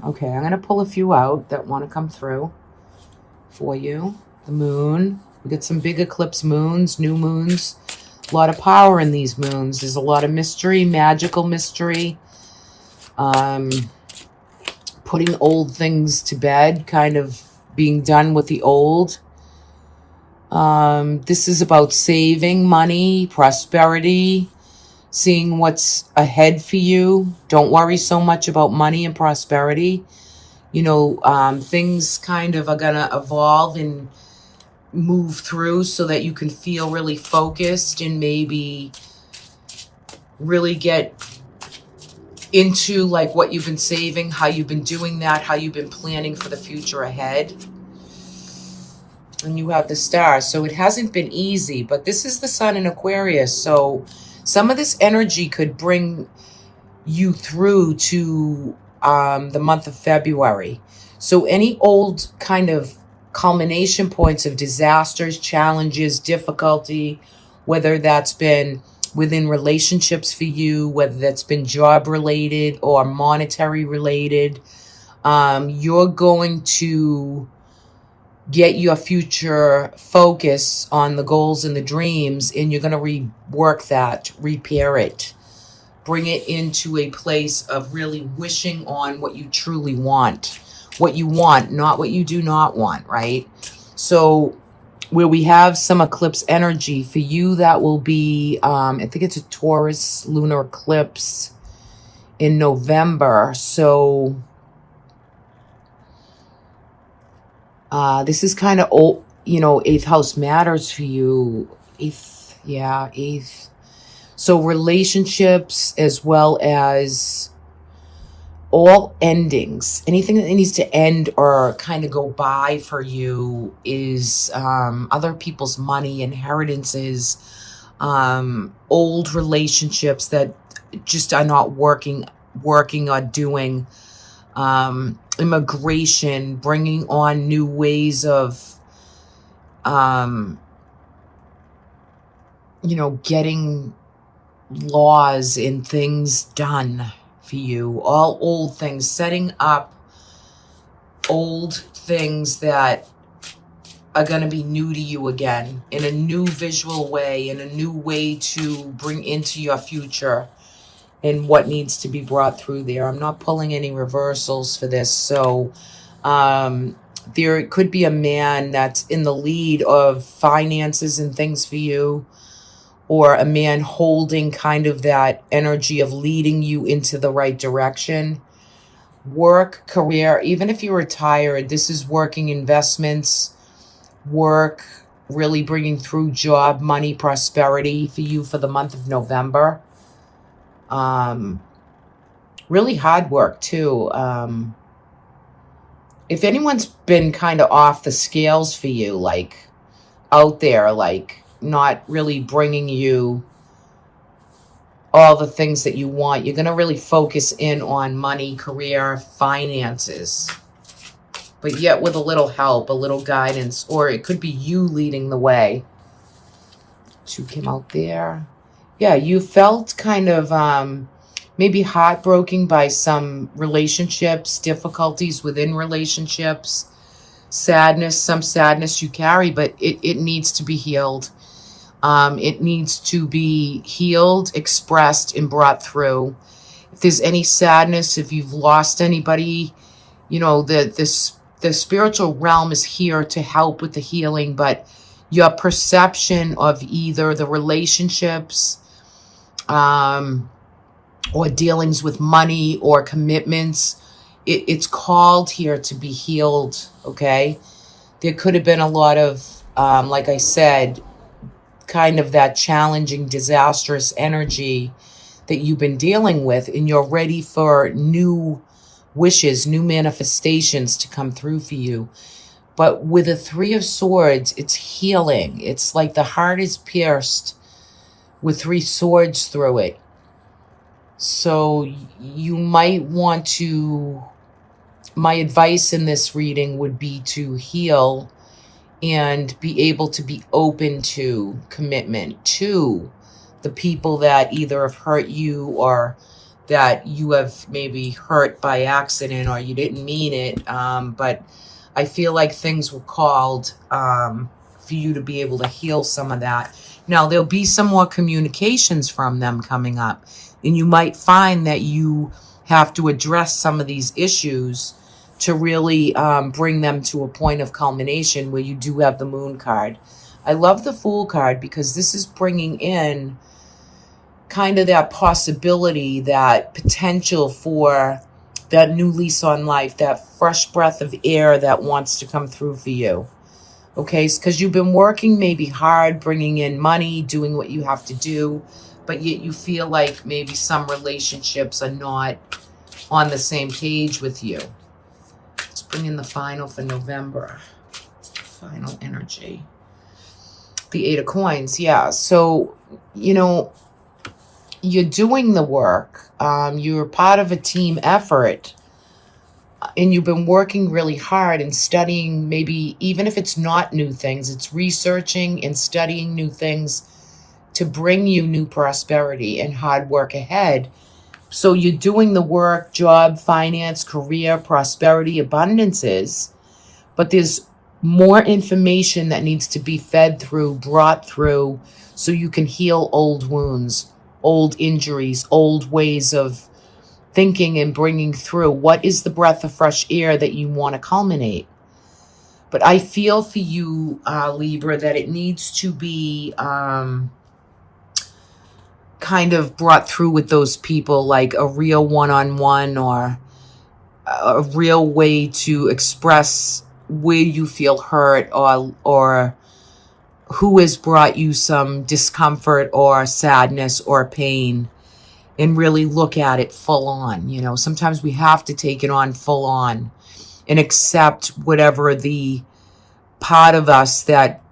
Okay, I'm going to pull a few out that want to come through for you. The moon. We get some big eclipse moons, new moons. A lot of power in these moons. There's a lot of mystery, magical mystery. Putting old things to bed, kind of being done with the old. This is about saving money, prosperity, seeing what's ahead for you. Don't worry so much about money and prosperity. You know, things kind of are going to evolve and move through so that you can feel really focused and maybe really get into like what you've been saving, how you've been doing that, how you've been planning for the future ahead. And you have the star. So it hasn't been easy, but this is the sun in Aquarius. So some of this energy could bring you through to the month of February. So any old kind of culmination points of disasters, challenges, difficulty, whether that's been within relationships for you, whether that's been job related or monetary related, you're going to get your future focus on the goals and the dreams, and you're going to rework that, repair it, bring it into a place of really wishing on what you truly want, what you want, not what you do not want, right? So where we have some eclipse energy for you, that will be, I think it's a Taurus lunar eclipse in November. So this is kind of old, you know, 8th house matters for you. 8th, yeah, 8th. So relationships as well as all endings, anything that needs to end or kind of go by for you is other people's money, inheritances, old relationships that just are not working or doing, immigration, bringing on new ways of, you know, getting laws and things done for you, all old things, setting up old things that are going to be new to you again in a new visual way, in a new way to bring into your future and what needs to be brought through there. I'm not pulling any reversals for this. So there could be a man that's in the lead of finances and things for you, or a man holding kind of that energy of leading you into the right direction. Work, career, even if you're retired, this is working, investments, work, really bringing through job, money, prosperity for you for the month of November. Really hard work too. If anyone's been kind of off the scales for you, like out there, like not really bringing you all the things that you want, you're going to really focus in on money, career, finances, but yet with a little help, a little guidance, or it could be you leading the way. 2 came out there. Yeah, you felt kind of maybe heartbroken by some relationships, difficulties within relationships, sadness, some sadness you carry, but it needs to be healed. It needs to be healed, expressed, and brought through. If there's any sadness, if you've lost anybody, you know, the spiritual realm is here to help with the healing, but your perception of either the relationships, or dealings with money or commitments, it's called here to be healed, okay? There could have been a lot of, like I said, kind of that challenging, disastrous energy that you've been dealing with, and you're ready for new wishes, new manifestations to come through for you. But with the 3 of Swords, it's healing. It's like the heart is pierced with 3 swords through it. So you might want to, my advice in this reading would be to heal and be able to be open to commitment to the people that either have hurt you or that you have maybe hurt by accident or you didn't mean it. But I feel like things were called for you to be able to heal some of that. Now, there'll be some more communications from them coming up, and you might find that you have to address some of these issues to really bring them to a point of culmination where you do have the Moon card. I love the Fool card because this is bringing in kind of that possibility, that potential for that new lease on life, that fresh breath of air that wants to come through for you. Okay, because you've been working maybe hard, bringing in money, doing what you have to do, but yet you feel like maybe some relationships are not on the same page with you. Let's bring in the final for November. Final energy. The Eight of Coins, yeah. So, you know, you're doing the work. You're part of a team effort. And you've been working really hard and studying, maybe even if it's not new things, it's researching and studying new things to bring you new prosperity and hard work ahead. So you're doing the work, job, finance, career, prosperity, abundances, but there's more information that needs to be fed through, brought through, so you can heal old wounds, old injuries, old ways of thinking and bringing through. What is the breath of fresh air that you want to culminate? But I feel for you, Libra, that it needs to be kind of brought through with those people, like a real one-on-one or a real way to express where you feel hurt, or who has brought you some discomfort or sadness or pain, and really look at it full on. You know, sometimes we have to take it on full on and accept whatever the part of us that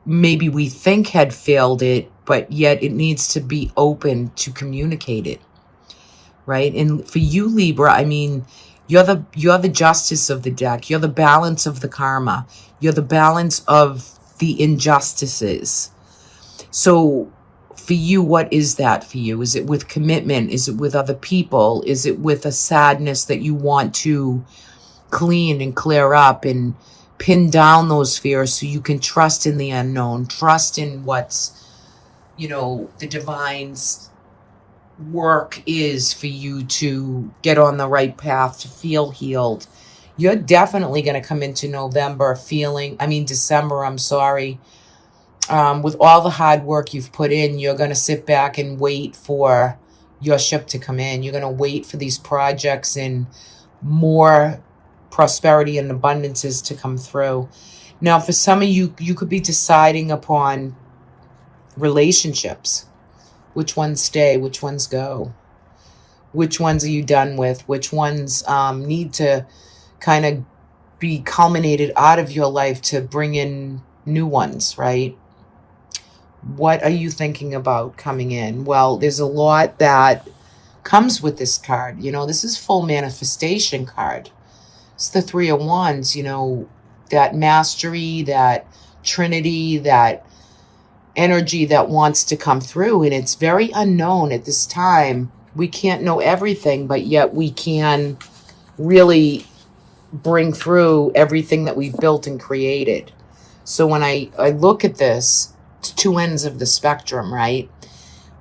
maybe we think had failed it, but yet it needs to be open to communicate it, right? And for you, Libra, I mean, you're the justice of the deck. You're the balance of the karma. You're the balance of the injustices. So for you, what is that for you? Is it with commitment? Is it with other people? Is it with a sadness that you want to clean and clear up and pin down those fears so you can trust in the unknown, trust in what's, you know, the divine's work is for you to get on the right path, to feel healed. You're definitely going to come into December, I'm sorry. With all the hard work you've put in, you're going to sit back and wait for your ship to come in. You're going to wait for these projects and more prosperity and abundances to come through. Now, for some of you, you could be deciding upon relationships. Which ones stay? Which ones go? Which ones are you done with? Which ones need to kind of be culminated out of your life to bring in new ones, right? What are you thinking about coming in? Well, there's a lot that comes with this card. You know, this is full manifestation card. It's the Three of Wands, you know, that mastery, that trinity, that energy that wants to come through. And it's very unknown at this time. We can't know everything, but yet we can really bring through everything that we've built and created. So when I look at this, it's two ends of the spectrum, right?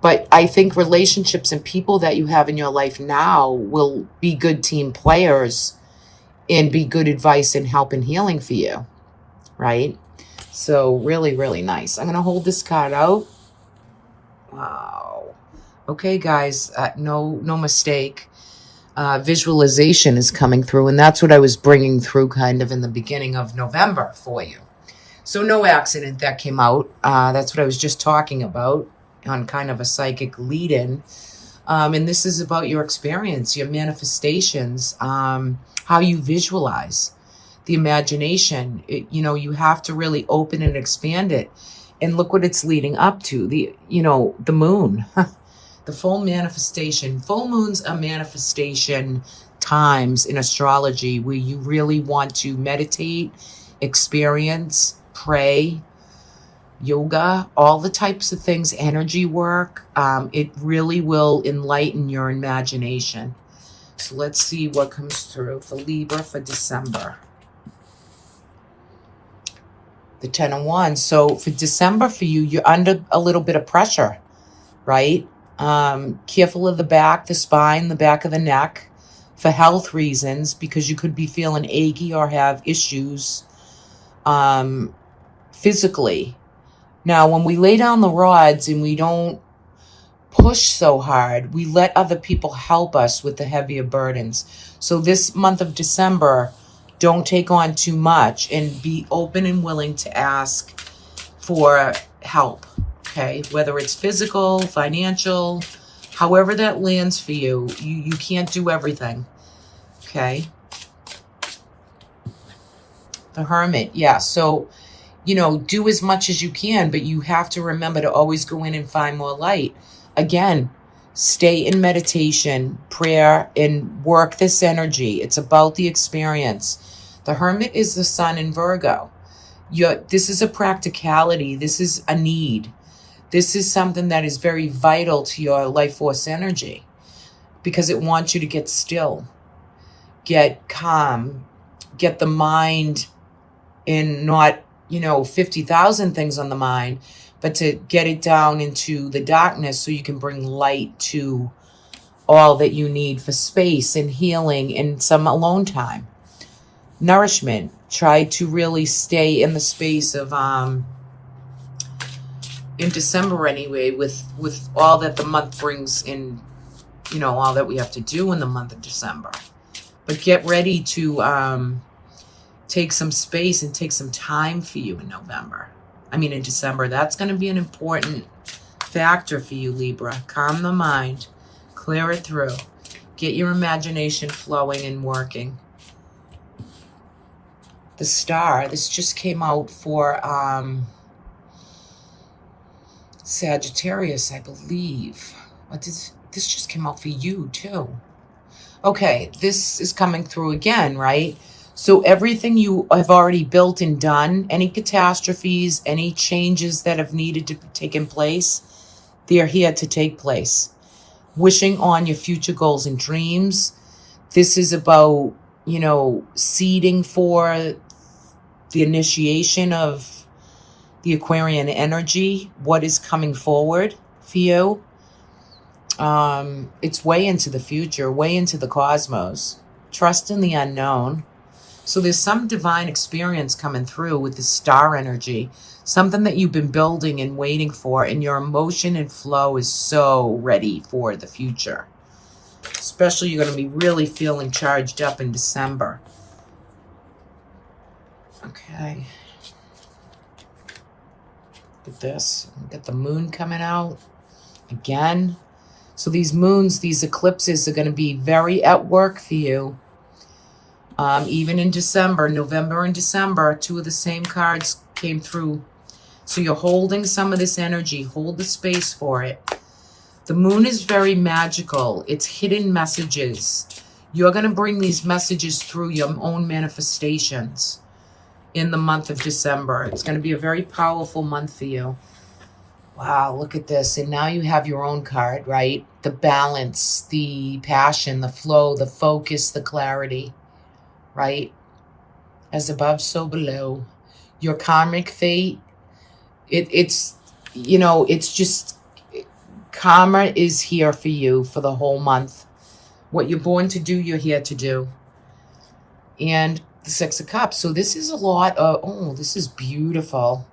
But I think relationships and people that you have in your life now will be good team players and be good advice and help and healing for you, right? So really, really nice. I'm going to hold this card out. Wow. Okay, guys, no mistake. Visualization is coming through, and that's what I was bringing through kind of in the beginning of November for you. So no accident that came out. That's what I was just talking about on kind of a psychic lead-in. And this is about your experience, your manifestations, how you visualize. The imagination, you know, you have to really open and expand it. And look what it's leading up to, the moon, the full manifestation. Full moons are manifestation times in astrology where you really want to meditate, experience, pray, yoga, all the types of things, energy work. It really will enlighten your imagination. So let's see what comes through for Libra for December. The 10 of Wands. So for December for you, you're under a little bit of pressure, right? Careful of the back, the spine, the back of the neck for health reasons, because you could be feeling achy or have issues physically. Now, when we lay down the rods and we don't push so hard, we let other people help us with the heavier burdens. So this month of December, don't take on too much and be open and willing to ask for help, okay? Whether it's physical, financial, however that lands for you, you can't do everything, okay? The Hermit, yeah, so, you know, do as much as you can, but you have to remember to always go in and find more light. Again, stay in meditation, prayer, and work this energy. It's about the experience. The Hermit is the sun in Virgo. This is a practicality. This is a need. This is something that is very vital to your life force energy, because it wants you to get still, get calm, get the mind in not, 50,000 things on the mind, but to get it down into the darkness so you can bring light to all that you need for space and healing and some alone time. Nourishment. Try to really stay in the space of, in December anyway, with all that the month brings in, all that we have to do in the month of December. But get ready to take some space and take some time for you in December. That's going to be an important factor for you, Libra. Calm the mind, clear it through, get your imagination flowing and working. The Star, this just came out for Sagittarius, I believe. This just came out for you too. Okay, this is coming through again, right? So everything you have already built and done, any catastrophes, any changes that have needed to take in place, they are here to take place. Wishing on your future goals and dreams. This is about, seeding for the initiation of the Aquarian energy, what is coming forward for you. It's way into the future, way into the cosmos. Trust in the unknown. So there's some divine experience coming through with the star energy, something that you've been building and waiting for, and your emotion and flow is so ready for the future. Especially you're going to be really feeling charged up in December. Okay. Look at this. Got the moon coming out again. So these moons, these eclipses are going to be very at work for you. Even in December, November and December, two of the same cards came through. So you're holding some of this energy. Hold the space for it. The moon is very magical. It's hidden messages. You're going to bring these messages through your own manifestations in the month of December. It's going to be a very powerful month for you. Wow, look at this. And now you have your own card, right? The balance, the passion, the flow, the focus, the clarity, right? As above, so below. Your karmic fate, it's just, karma is here for you for the whole month. What you're born to do, you're here to do. And the Six of Cups. So this is a lot of, this is beautiful.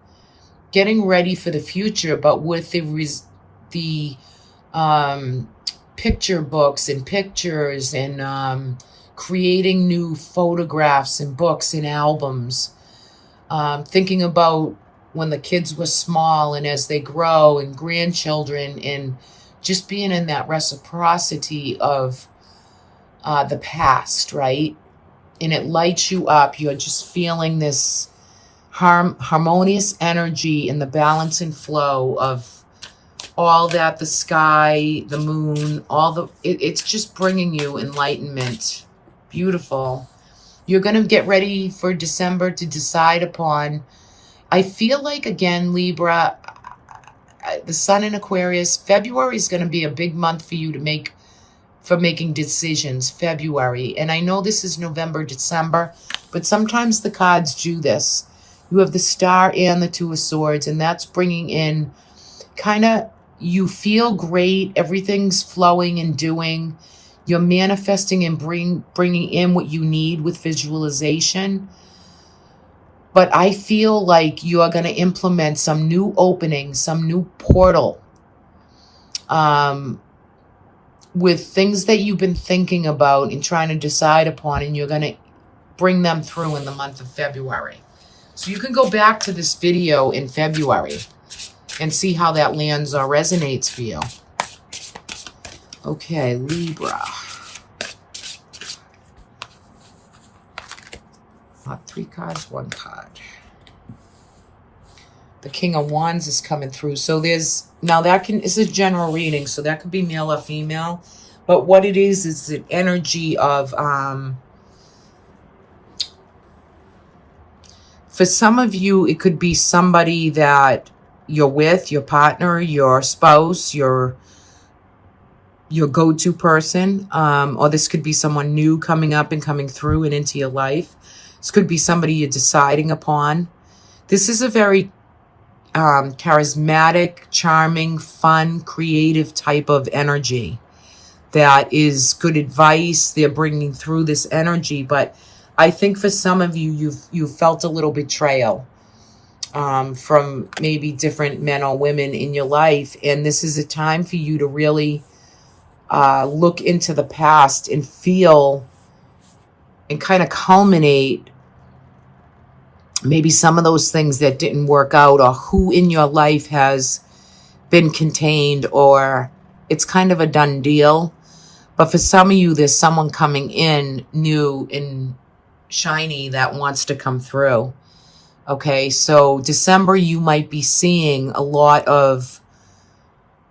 Getting ready for the future, but with the picture books and pictures and creating new photographs and books and albums. Thinking about when the kids were small and as they grow and grandchildren, and just being in that reciprocity of the past, right? And it lights you up. You're just feeling this harmonious energy and the balance and flow of all that, the sky, the moon, it's just bringing you enlightenment. Beautiful. You're going to get ready for December to decide upon, I feel like, again, Libra, the sun in Aquarius, February is going to be a big month for you for making decisions, February. And I know this is November, December, but sometimes the cards do this. You have the Star and the Two of Swords, and that's bringing in kind of, you feel great, everything's flowing and doing. You're manifesting and bringing in what you need with visualization. But I feel like you are going to implement some new opening, some new portal with things that you've been thinking about and trying to decide upon, and you're going to bring them through in the month of February. So you can go back to this video in February and see how that lands or resonates for you. Okay, Libra. Not 3 cards, 1 card. The King of Wands is coming through. So there's, now that it's a general reading, so that could be male or female. But what it is an energy of, for some of you, it could be somebody that you're with, your partner, your spouse, your go-to person, or this could be someone new coming up and coming through and into your life. This could be somebody you're deciding upon. This is a very charismatic, charming, fun, creative type of energy that is good advice. They're bringing through this energy, but I think for some of you, you've felt a little betrayal from maybe different men or women in your life, and this is a time for you to really look into the past and feel and kind of culminate maybe some of those things that didn't work out, or who in your life has been contained, or it's kind of a done deal. But for some of you, there's someone coming in new and shiny that wants to come through. Okay, so December, you might be seeing a lot of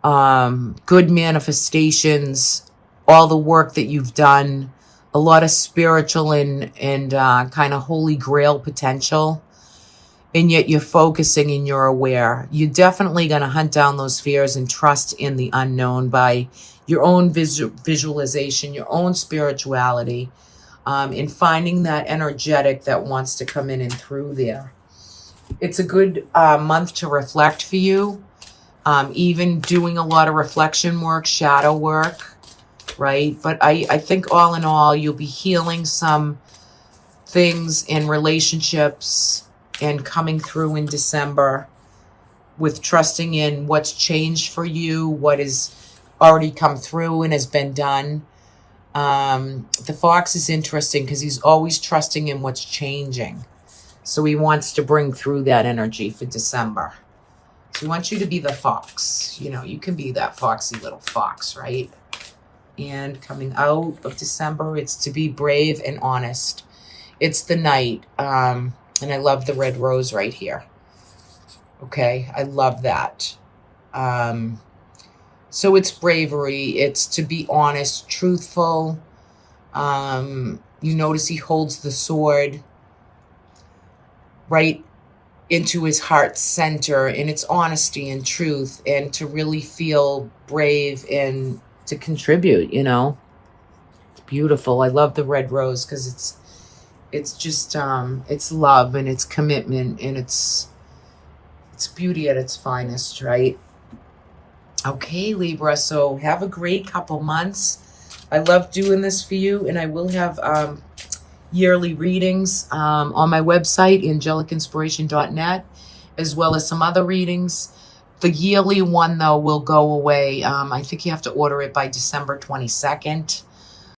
good manifestations, all the work that you've done, a lot of spiritual and kind of holy grail potential, and yet you're focusing and you're aware. You're definitely going to hunt down those fears and trust in the unknown by your own visualization, your own spirituality, and finding that energetic that wants to come in and through there. It's a good month to reflect for you, even doing a lot of reflection work, shadow work, right? But I think all in all, you'll be healing some things in relationships and coming through in December with trusting in what's changed for you, what has already come through and has been done. The Fox is interesting because he's always trusting in what's changing. So he wants to bring through that energy for December. So he wants you to be the fox. You know, you can be that foxy little fox, right? And coming out of December, it's to be brave and honest. It's the Knight. And I love the red rose right here. Okay, I love that. So it's bravery. It's to be honest, truthful. You notice he holds the sword right into his heart's center, and it's honesty and truth, and to really feel brave and to contribute, you know. It's beautiful. I love the red rose because it's just it's love and it's commitment and it's beauty at its finest, right? Okay, Libra, so have a great couple months. I love doing this for you, and I will have yearly readings on my website, angelicinspiration.net, as well as some other readings. The yearly one, though, will go away. I think you have to order it by December 22nd.